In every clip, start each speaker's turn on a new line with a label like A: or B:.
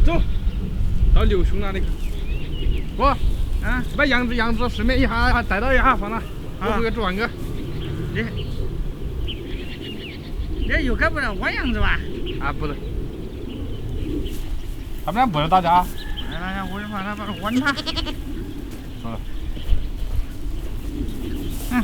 A: 走，到刘兄那里去。我，把杨子顺便一下带到一下，放那，我回去煮饭去。
B: 这又该不能剜杨子吧？
A: 啊，不能。他们俩不能打架。
B: 来，我把它剜他。
A: 好了。
B: 来。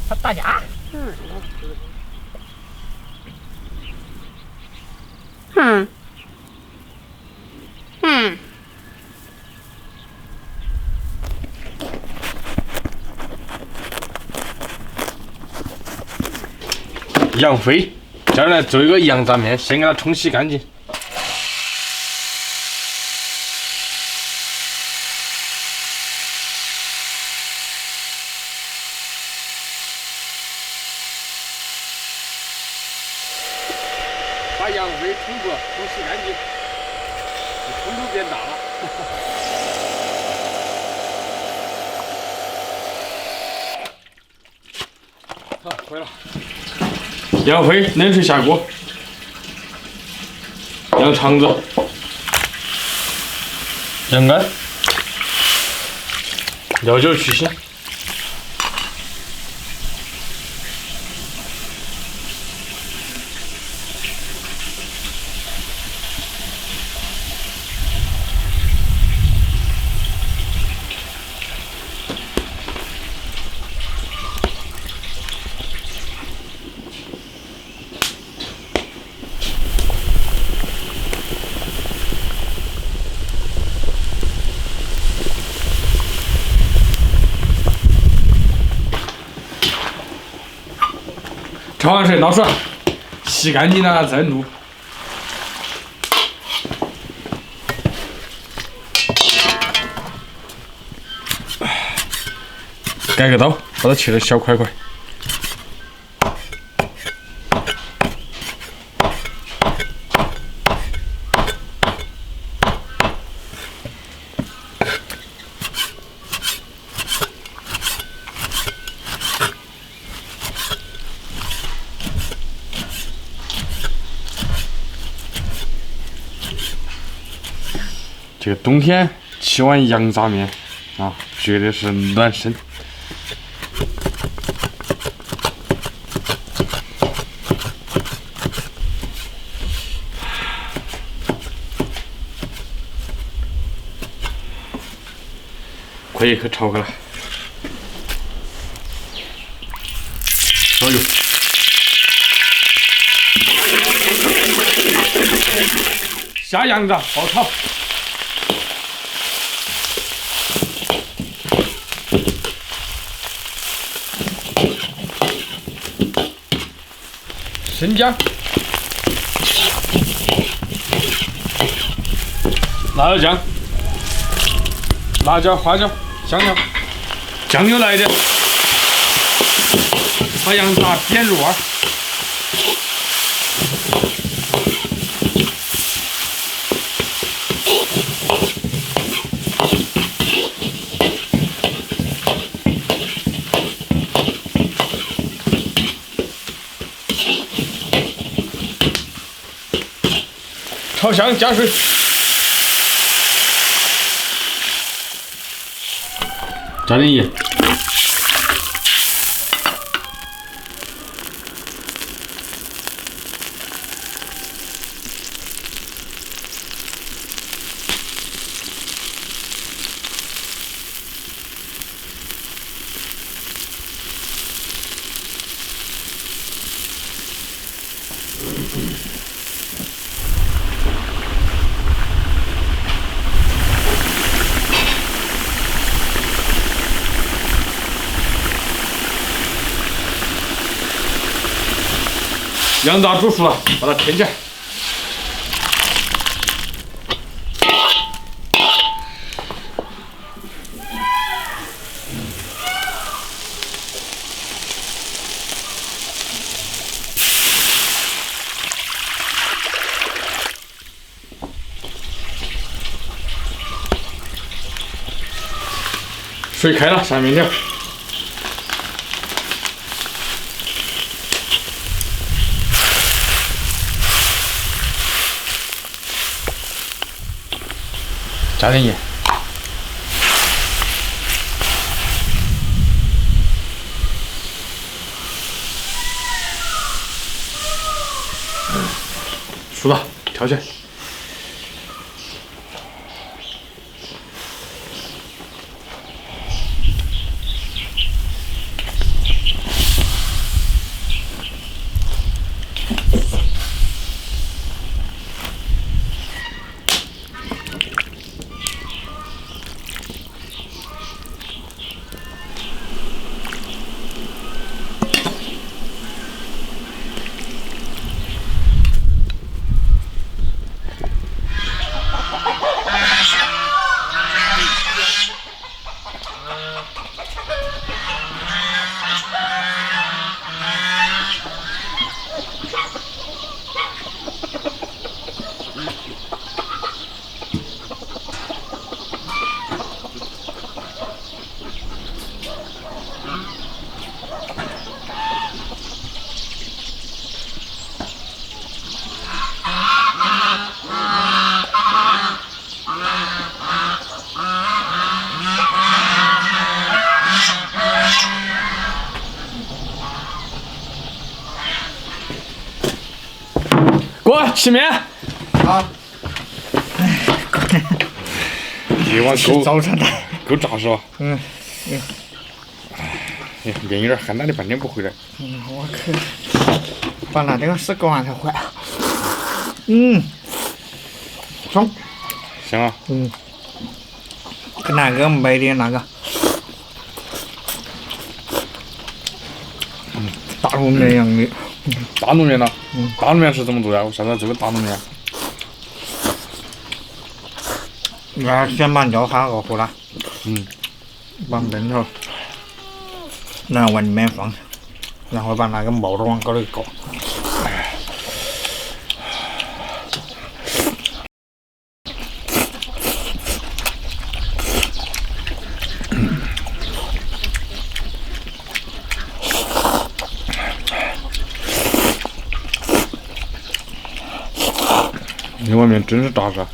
B: 他打架。
A: 杨飞，接下来做一个羊杂面，先给它冲洗干净。把羊飞冲洗干净，冲头变大了。好，回了。羊肺冷水下锅，羊肠子，羊肝，料酒去腥。焯完水捞出来，洗干净了再卤。改个刀，把它切成小块块。这个冬天吃碗羊杂面啊，绝对是暖身。可以去炒开了，烧油，下羊杂爆炒。生姜、辣椒酱、辣椒、花椒、香料，酱油来一点，把羊杂煸入味。炒香加水，加点盐，羊杂煮熟了，把它添起来。水开了，下面点。加点盐。熟了，挑起来。锅洗面。
B: 好。
A: 这碗够
B: 早餐的。
A: 够扎实吧？
B: 嗯。
A: 哎，面有点干，那你半天不回来？
B: 我去，把那个10个碗才坏。爽。
A: 行啊。
B: 跟那个买的那个。大卤面一样的。
A: 大卤面呢？大卤面是怎么做呀？我下次做个大卤面。
B: 先把料发热乎了。把面头然后往里面放，然后把那个帽子往高头搞。
A: 这碗面真是扎实。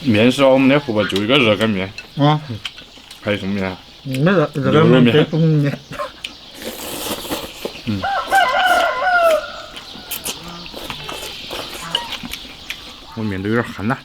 A: 面食我们的户外就一个热干面。还有什么面？
B: 没热干面、北风面。
A: 我面都有点干了。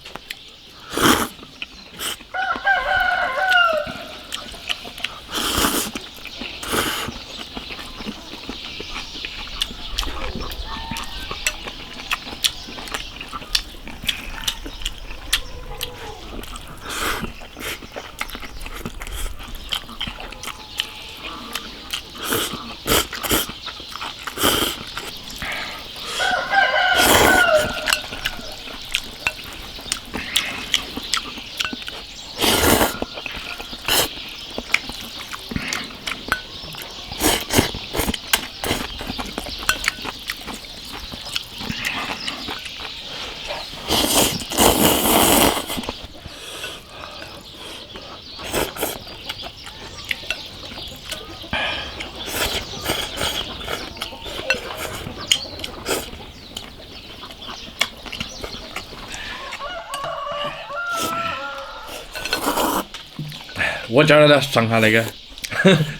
A: 我今儿来尝下那个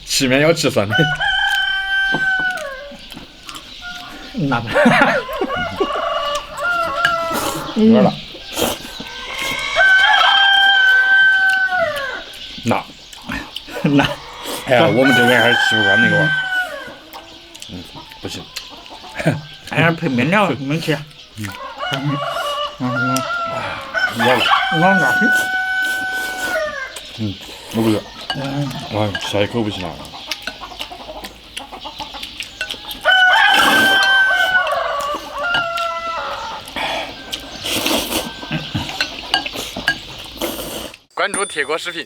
A: 吃面要吃蒜的。
B: 辣。
A: 有点辣。辣。
B: 辣。
A: 哎呀，我们这边还是吃不惯那个味儿。不行。
B: 哎呀，配面条没吃。
A: 有点辣。
B: 老辣。
A: 我不是。哎，下一口不行了。关注铁锅视频。